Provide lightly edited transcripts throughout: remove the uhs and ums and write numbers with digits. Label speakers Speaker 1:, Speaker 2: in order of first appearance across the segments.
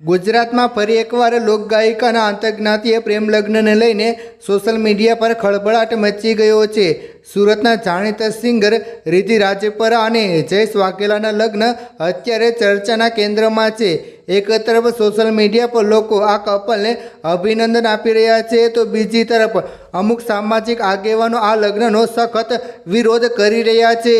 Speaker 1: ગુજરાતમાં ફરી એકવાર લોકગાયિકાના આંતરજ્ઞાતીય પ્રેમ લગ્નને લઈને સોશિયલ મીડિયા પર ખળભળાટ મચી ગયો છે। સુરતના જાણીતા સિંગર રિદ્ધિ રાજપરા અને જયેશ વાઘેલાના લગ્ન અત્યારે ચર્ચાના કેન્દ્રમાં છે। એક તરફ સોશિયલ મીડિયા પર લોકો આ કપલને અભિનંદન આપી રહ્યા છે, તો બીજી તરફ અમુક સામાજિક આગેવાનો આ લગ્નનો સખત વિરોધ કરી રહ્યા છે।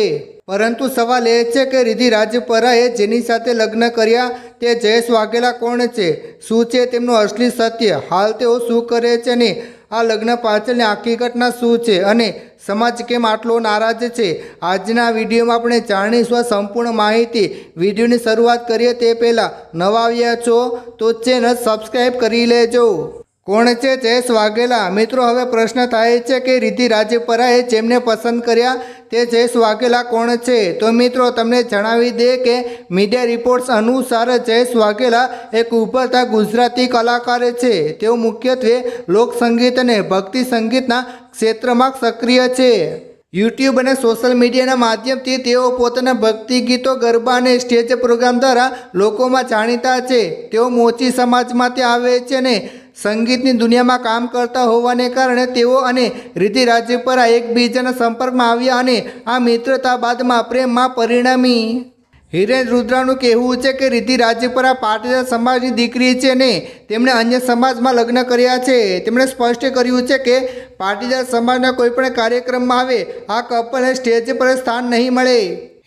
Speaker 1: પરંતુ સવાલ એ છે કે રિદ્ધિ રાજપરાએ જેની સાથે લગ્ન કર્યા તે જયેશ વાઘેલા કોણ છે? શું છે તેમનું અસલી સત્ય? હાલ તેઓ શું કરે છે અને આ લગ્ન પાછળની આખી ઘટના શું છે અને સમાજ કેમ આટલો નારાજ છે? આજના વિડીયોમાં આપણે જાણીશું આ સંપૂર્ણ માહિતી। વિડીયોની શરૂઆત કરીએ તે પહેલાં નવા આવ્યા છો તો ચેનલ સબસ્ક્રાઈબ કરી લેજો। કોણ છે જયેશ વાઘેલા? મિત્રો, હવે પ્રશ્ન થાય છે કે રિદ્ધિ રાજપરાએ જેમને પસંદ કર્યા તે જયેશ વાઘેલા કોણ છે? તો મિત્રો, તમને જણાવી દે કે મીડિયા રિપોર્ટ્સ અનુસાર જયેશ વાઘેલા એક ઉભરતા ગુજરાતી કલાકાર છે। તેઓ મુખ્યત્વે લોકસંગીત અને ભક્તિ સંગીતના ક્ષેત્રમાં સક્રિય છે। યુટ્યુબ અને સોશિયલ મીડિયાના માધ્યમથી તેઓ પોતાના ભક્તિ ગીતો, ગરબા અને સ્ટેજ પ્રોગ્રામ દ્વારા લોકોમાં જાણીતા છે। તેઓ મોચી સમાજમાંથી આવે છે અને સંગીતની દુનિયામાં કામ કરતા હોવાને કારણે તેઓ અને રિદ્ધિ રાજપરા એકબીજાના સંપર્કમાં આવ્યા અને આ મિત્રતા બાદમાં પ્રેમમાં પરિણમી। હિરેન રુદ્રાનું કહેવું છે કે રિદ્ધિ રાજપરા પાટીદાર સમાજની દીકરી છે અને તેમણે અન્ય સમાજમાં લગ્ન કર્યા છે। તેમણે સ્પષ્ટ કર્યું છે કે પાટીદાર સમાજના કોઈપણ કાર્યક્રમમાં આવે આ કપલને સ્ટેજ પર સ્થાન નહીં મળે।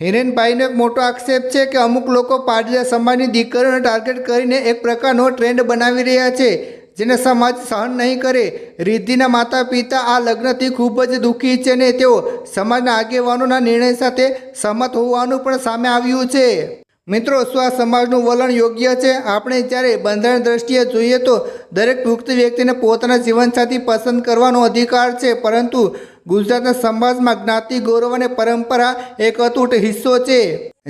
Speaker 1: હિરેનભાઈનો એક મોટો આક્ષેપ છે કે અમુક લોકો પાટીદાર સમાજની દીકરીઓને ટાર્ગેટ કરીને એક પ્રકારનો ટ્રેન્ડ બનાવી રહ્યા છે, જેને સમાજ સહન નહીં કરે। રિદ્ધિના માતા પિતા આ લગ્નથી ખૂબ જ દુઃખી છે અને તેઓ સમાજના આગેવાનોના નિર્ણય સાથે સહમત હોવાનું પણ સામે આવ્યું છે। મિત્રો, શું આ સમાજનું વલણ યોગ્ય છે? આપણે જ્યારે બંધારણ દ્રષ્ટિએ જોઈએ તો દરેક પુખ્ત વ્યક્તિને પોતાના જીવનસાથી પસંદ કરવાનો અધિકાર છે, પરંતુ ગુજરાતના સમાજમાં જ્ઞાતિ ગૌરવ અને પરંપરા એક અતૂટ હિસ્સો છે।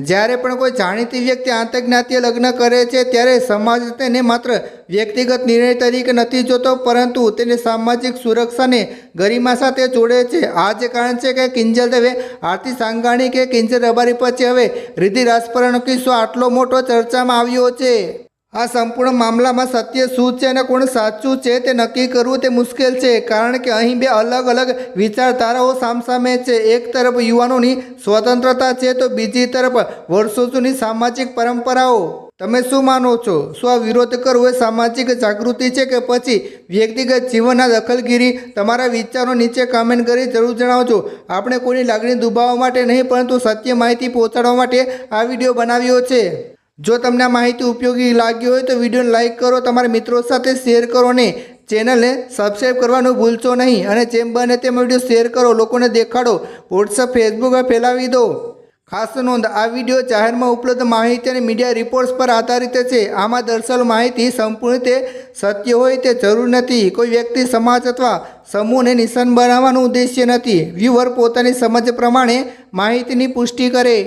Speaker 1: જ્યારે પણ કોઈ જાણીતી વ્યક્તિ આંતરજ્ઞાતીય લગ્ન કરે છે ત્યારે સમાજ તેને માત્ર વ્યક્તિગત નિર્ણય તરીકે નથી જોતો, પરંતુ તેને સામાજિક સુરક્ષાને ગરિમા સાથે જોડે છે। આ જ કારણ છે કે કિંજલ દવે, આરતી સાંગાણી કે કિંજલ રબારી પછી હવે રિદ્ધિ રાજપરાનો કિસ્સો આટલો મોટો ચર્ચામાં આવ્યો છે। આ સંપૂર્ણ મામલામાં સત્ય શું છે અને કોણ સાચું છે તે નક્કી કરવું તે મુશ્કેલ છે, કારણ કે અહીં બે અલગ અલગ વિચારધારાઓ સામસામે છે। એક તરફ યુવાનોની સ્વતંત્રતા છે તો બીજી તરફ વર્ષો જૂની સામાજિક પરંપરાઓ। તમે શું માનો છો? શું આ વિરોધ કરવો એ સામાજિક જાગૃતિ છે કે પછી વ્યક્તિગત જીવનના દખલગીરી? તમારા વિચારો નીચે કમેન્ટ કરી જરૂર જણાવજો। આપણે કોઈની લાગણી દુભાવવા માટે નહીં, પરંતુ સત્ય માહિતી પહોંચાડવા માટે આ વિડીયો બનાવ્યો છે। જો તમને આ માહિતી ઉપયોગી લાગી હોય તો વિડીયોને લાઇક કરો, તમારા મિત્રો સાથે શેર કરો અને ચેનલને સબસ્ક્રાઈબ કરવાનું ભૂલશો નહીં। અને જેમ બને તેમ વિડીયો શેર કરો, લોકોને દેખાડો, વોટ્સઅપ, ફેસબુક પર ફેલાવી દો। ખાસ નોંધ, આ વિડીયો જાહેરમાં ઉપલબ્ધ માહિતી અને મીડિયા રિપોર્ટ્સ પર આધારિત છે। આમાં દર્શાવેલ માહિતી સંપૂર્ણ રીતે સત્ય હોય તે જરૂર નથી। કોઈ વ્યક્તિ, સમાજ અથવા સમૂહને નિશાન બનાવવાનું ઉદ્દેશ્ય નથી। વ્યુઅર પોતાની સમજ પ્રમાણે માહિતીની પુષ્ટિ કરે।